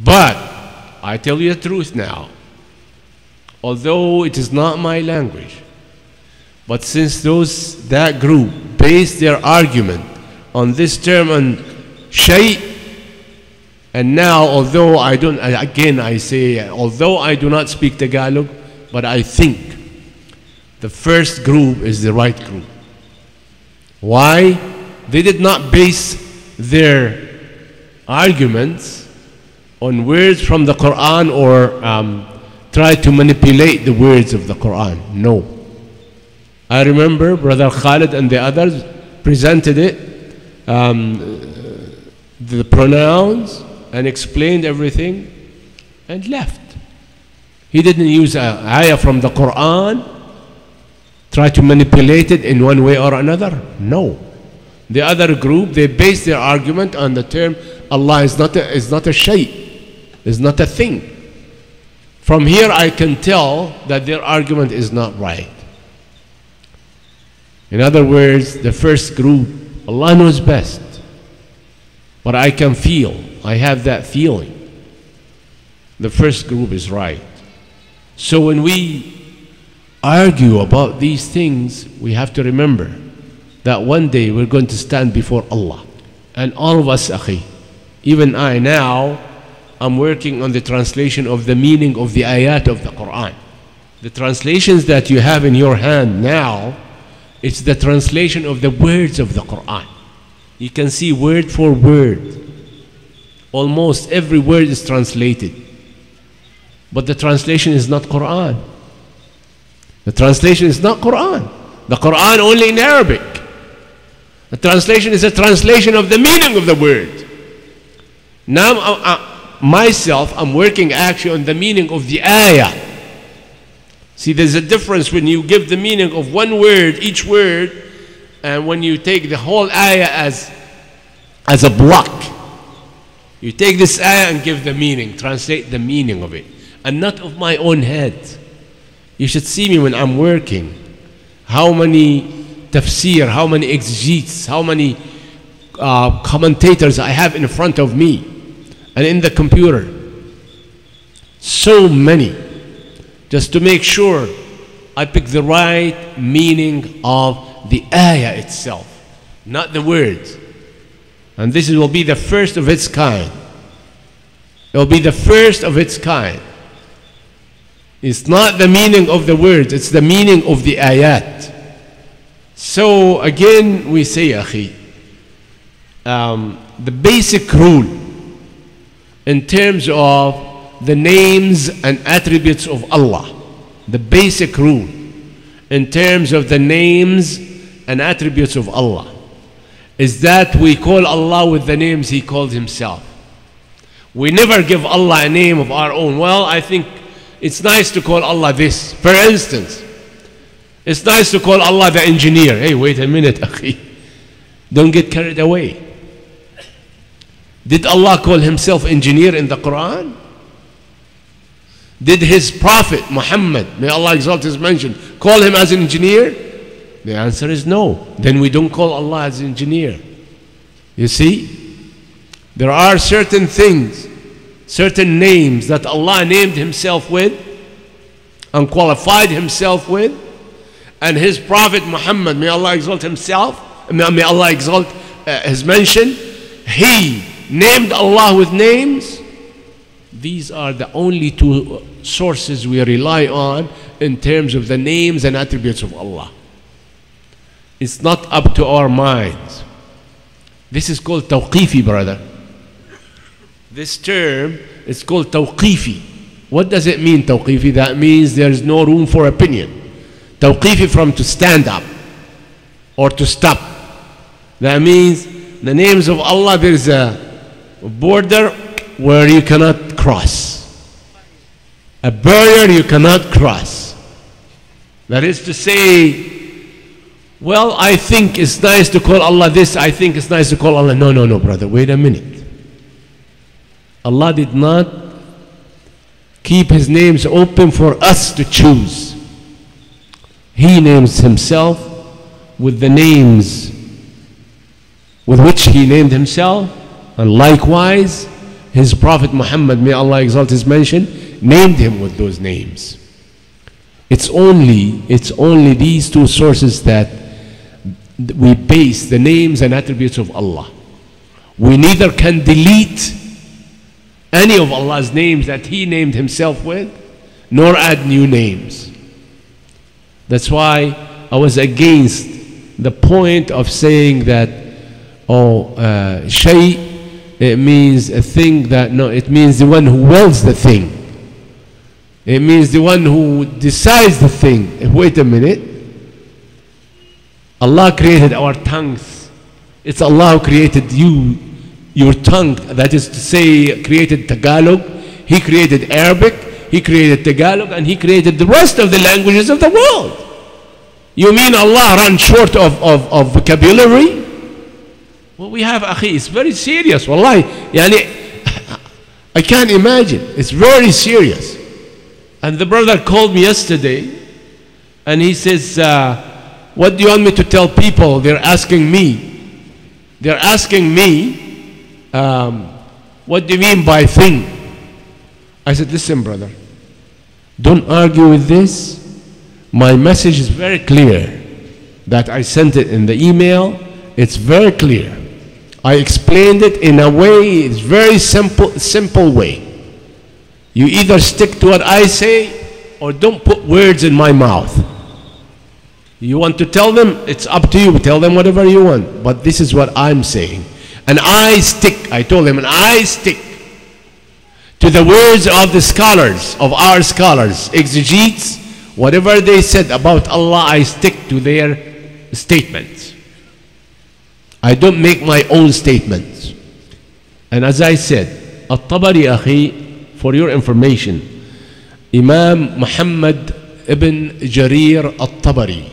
But I tell you the truth now, although it is not my language, but since that group based their argument on this term and shay, and now although I don't, again I say, although I do not speak Tagalog, but I think the first group is the right group. Why? They did not base their arguments on words from the Qur'an or try to manipulate the words of the Qur'an. No. I remember Brother Khalid and the others presented it, the pronouns, and explained everything and left. He didn't use an ayah from the Qur'an, try to manipulate it in one way or another. No. The other group, they based their argument on the term Allah is not a shay, is not a thing. From here I can tell that their argument is not right. In other words, the first group, Allah knows best. But I can feel, I have that feeling. The first group is right. So when we argue about these things, we have to remember that one day we're going to stand before Allah. And all of us, akhi, even I now, I'm working on the translation of the meaning of the ayat of the Qur'an. The translations that you have in your hand now, it's the translation of the words of the Qur'an. You can see word for word. Almost every word is translated. But the translation is not Qur'an. The translation is not Qur'an. The Qur'an only in Arabic. The translation is a translation of the meaning of the word. Now myself, I'm working actually on the meaning of the ayah. See, there's a difference when you give the meaning of one word, each word, and when you take the whole ayah as a block. You take this ayah and give the meaning, translate the meaning of it, and not of my own head. You should see me when I'm working. How many tafsir, how many exegetes, how many commentators I have in front of me and in the computer. So many. Just to make sure I pick the right meaning of the ayah itself, not the words. And this will be the first of its kind. It will be the first of its kind. It's not the meaning of the words, it's the meaning of the ayat. So again we say, akhi, the basic rule in terms of the names and attributes of Allah, the basic rule in terms of the names and attributes of Allah, is that we call Allah with the names He called Himself. We never give Allah a name of our own. Well, I think it's nice to call Allah this. For instance, it's nice to call Allah the engineer. Hey, wait a minute, akhi. Don't get carried away. Did Allah call Himself engineer in the Qur'an? Did His Prophet Muhammad, may Allah exalt his mention, call him as an engineer? The answer is no. Then we don't call Allah as an engineer. You see, there are certain things, certain names that Allah named Himself with and qualified Himself with, and His Prophet Muhammad, may Allah exalt himself, may Allah exalt his mention, he named Allah with names. These are the only two sources we rely on in terms of the names and attributes of Allah. It's not up to our minds. This is called tawqifi, brother. This term is called tawqifi. What does it mean, tawqifi? That means there is no room for opinion. Tawqifi from to stand up or to stop. That means the names of Allah, there is a border where you cannot cross. A barrier you cannot cross. That is to say, well, I think it's nice to call Allah this, I think it's nice to call Allah. No, no, no, brother, wait a minute. Allah did not keep His names open for us to choose. He names Himself with the names with which He named Himself, and likewise, his Prophet Muhammad, may Allah exalt his mention, named him with those names. It's only these two sources that we base the names and attributes of Allah. We neither can delete any of Allah's names that He named Himself with, nor add new names. That's why I was against the point of saying that, Shay, it means a thing that, no, it means the one who wills the thing. It means the one who decides the thing. Wait a minute. Allah created our tongues. It's Allah who created you, your tongue. That is to say, created Tagalog. He created Arabic. He created Tagalog. And He created the rest of the languages of the world. You mean Allah ran short of vocabulary? Well, we have, akhi, it's very serious. Wallahi, I can't imagine. It's very serious. And the brother called me yesterday and he says, what do you want me to tell people? They're asking me, what do you mean by thing? I said, listen, brother, don't argue with this. My message is very clear that I sent it in the email. It's very clear. I explained it in a way, it's very simple way. You either stick to what I say or don't put words in my mouth. You want to tell them, it's up to you. Tell them whatever you want. But this is what I'm saying. And I told him, and I stick to the words of the scholars, of our scholars, exegetes. Whatever they said about Allah, I stick to their statements. I don't make my own statements. And as I said, At-Tabari, akhi, for your information, Imam Muhammad ibn Jarir At-Tabari,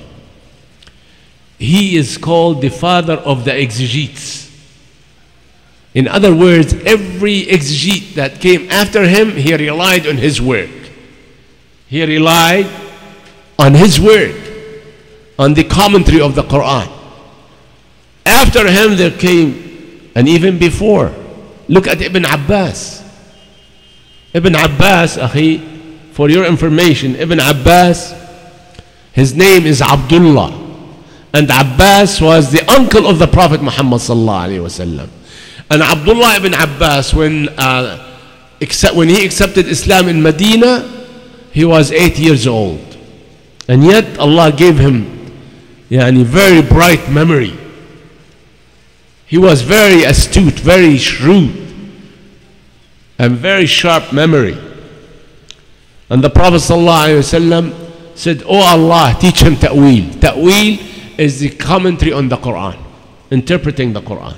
he is called the father of the exegetes. In other words, every exegete that came after him, he relied on his work. He relied on his work, on the commentary of the Qur'an. After him there came, and even before, look at Ibn Abbas. Ibn Abbas, akhi, for your information, Ibn Abbas, his name is Abdullah. And Abbas was the uncle of the Prophet Muhammad sallallahu alaihi wasallam. And Abdullah ibn Abbas, when he accepted Islam in Medina, he was 8 years old. And yet Allah gave him very bright memory. He was very astute, very shrewd, and very sharp memory. And the Prophet ﷺ said, "Oh Allah, teach him ta'weel." Ta'weel is the commentary on the Qur'an, interpreting the Qur'an.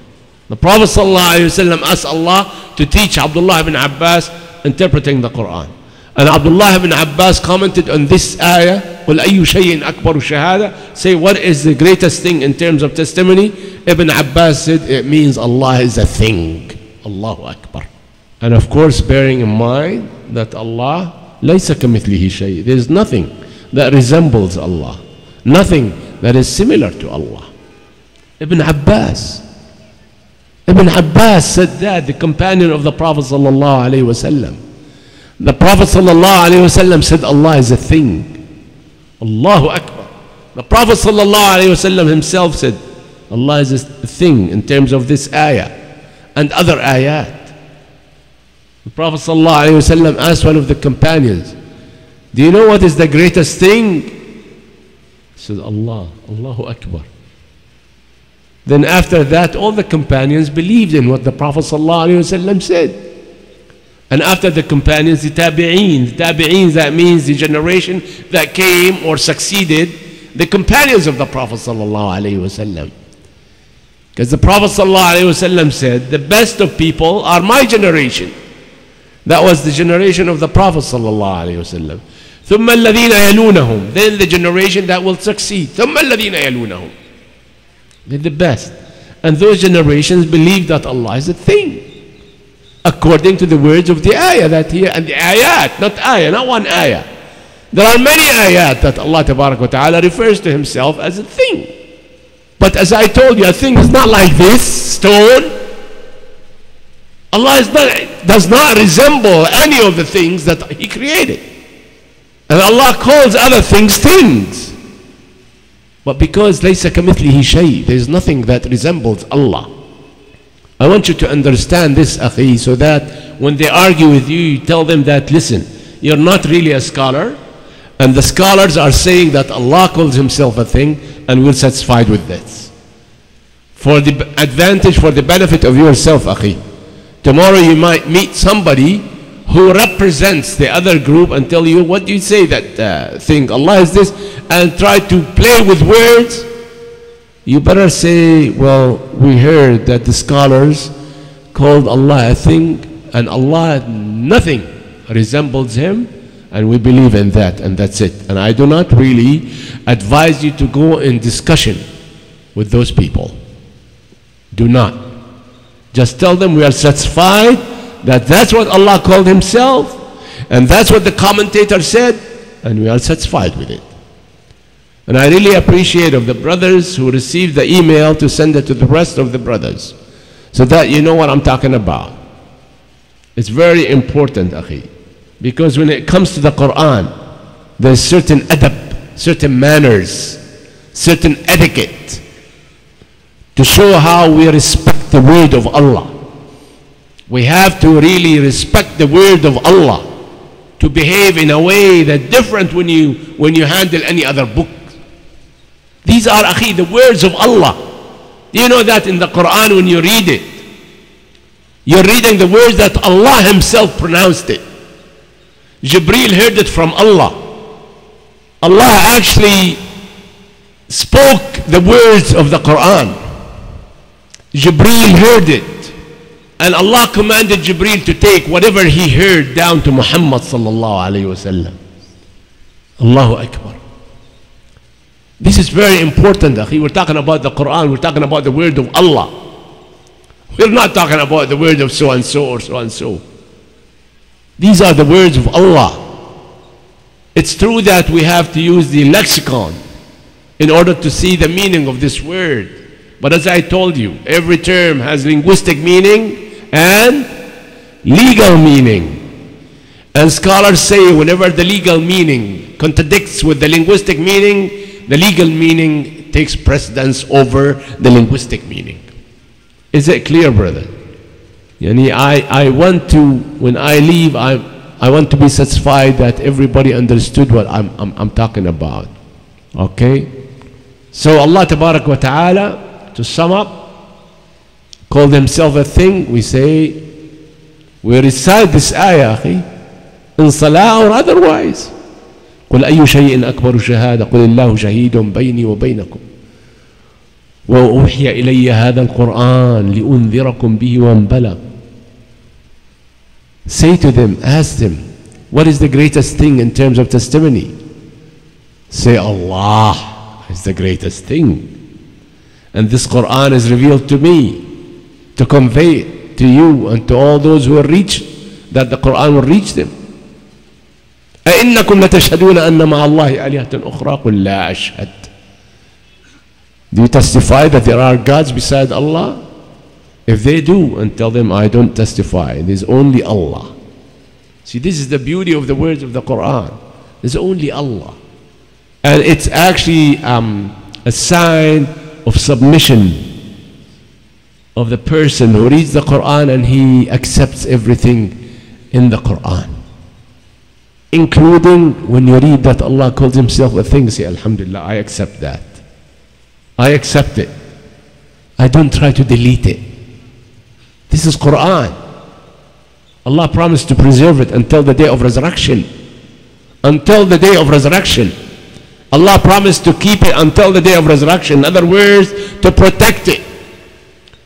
The Prophet ﷺ asked Allah to teach Abdullah ibn Abbas interpreting the Qur'an. And Abdullah ibn Abbas commented on this ayah, قُلْ أَيُّ شَيْءٍ أَكْبَرُ شَهَادَةٍ. Say, what is the greatest thing in terms of testimony? Ibn Abbas said, it means Allah is a thing. Allahu Akbar. And of course, bearing in mind that Allah, لَيْسَ كَمِثْلِهِ شَيْءٍ. There is nothing that resembles Allah. Nothing that is similar to Allah. Ibn Abbas said that, the companion of the Prophet sallallahu alaihi wasallam. The Prophet sallallahu alaihi wasallam said Allah is a thing. Allahu Akbar. The Prophet sallallahu alaihi wasallam himself said Allah is a thing in terms of this ayah and other ayat. The Prophet sallallahu alaihi wasallam asked one of the companions, do you know what is the greatest thing? He said, Allah. Allahu Akbar. Then after that, all the companions believed in what the Prophet ﷺ said. And after the companions, the tabi'een. The tabi'een, that means the generation that came or succeeded the companions of the Prophet ﷺ. Because the Prophet ﷺ said, the best of people are my generation. That was the generation of the Prophet ﷺ. ثُمَّ الَّذِينَ يَلُونَهُمْ. Then the generation that will succeed. ثُمَّ الَّذِينَ يَلُونَهُمْ. They're the best. And those generations believe that Allah is a thing, according to the words of the ayah that here, and the ayat, not ayah, not one ayah. There are many ayat that Allah Tabarak wa Ta'ala refers to Himself as a thing. But as I told you, a thing is not like this stone. Allah does not resemble any of the things that He created. And Allah calls other things things. But because لَيْسَ كَمِثْلِهِ شَيْءٍ, there is nothing that resembles Allah. I want you to understand this, akhi, so that when they argue with you, you tell them that, listen, you're not really a scholar, and the scholars are saying that Allah calls Himself a thing, and we're satisfied with this. For the advantage, for the benefit of yourself, akhi. Tomorrow you might meet somebody who represents the other group and tell you, what do you say that thing, Allah is this, and try to play with words. You better say, well, we heard that the scholars called Allah a thing, and Allah, nothing resembles Him, and we believe in that, and that's it. And I do not really advise you to go in discussion with those people. Do not. Just tell them we are satisfied that that's what Allah called Himself, and that's what the commentator said, and we are satisfied with it. And I really appreciate of the brothers who received the email to send it to the rest of the brothers, so that you know what I'm talking about. It's very important, akhi, because when it comes to the Qur'an, there's certain adab, certain manners, certain etiquette to show how we respect the word of Allah. We have to really respect the word of Allah, to behave in a way that's different when you handle any other book. These are, akhi, the words of Allah. Do you know that in the Qur'an when you read it, you're reading the words that Allah Himself pronounced it. Jibreel heard it from Allah. Allah actually spoke the words of the Qur'an. Jibreel heard it, and Allah commanded Jibreel to take whatever he heard down to Muhammad sallallaahu alaihi wasallam. Allahu Akbar. This is very important, akhi. We're talking about the Qur'an, we're talking about the word of Allah. We're not talking about the word of so and so or so and so. These are the words of Allah. It's true that we have to use the lexicon in order to see the meaning of this word. But as I told you, every term has linguistic meaning and legal meaning. And scholars say whenever the legal meaning contradicts with the linguistic meaning, the legal meaning takes precedence over the linguistic meaning. Is it clear, brother? Yani I want to, when I leave, I want to be satisfied that everybody understood what I'm talking about. Okay? So Allah Tabarak wa Ta'ala, to sum up, called Himself a thing. We say, we recite this ayah, akhi, in salah or otherwise. قل أي شيء أكبر شهادة قل الله شهيد بيني وبينكم وأوحي إلي هذا القرآن لأنذركم به ومن بلغ. Say to them, ask them, what is the greatest thing in terms of testimony? Say, Allah is the greatest thing. And this Qur'an is revealed to me to convey it to you and to all those who are reached, that the Qur'an will reach them. أَإِنَّكُمْ لَتَشْهَدُونَ أَنَّ مَعَ اللَّهِ آلِهَةً أُخْرَى قُلْ لَا أَشْهَدُ. Do you testify that there are gods beside Allah? If they do, and tell them, I don't testify, there's only Allah. See, this is the beauty of the words of the Qur'an. There's only Allah. And it's actually a sign of submission of the person who reads the Qur'an and he accepts everything in the Qur'an, including when you read that Allah calls Himself a thing. Say, Alhamdulillah, I accept that. I accept it. I don't try to delete it. This is Qur'an. Allah promised to preserve it until the day of resurrection. Until the day of resurrection. Allah promised to keep it until the day of resurrection. In other words, to protect it.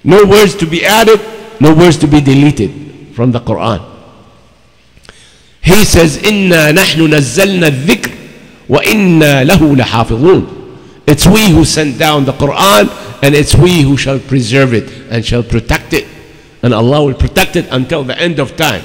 No words to be added, no words to be deleted from the Qur'an. He says, إِنَّا نَحْنُ نَزَّلْنَا الذِّكْرِ وَإِنَّا لَهُ لَحَافِظُونَ. It's we who sent down the Qur'an, and it's we who shall preserve it and shall protect it. And Allah will protect it until the end of time.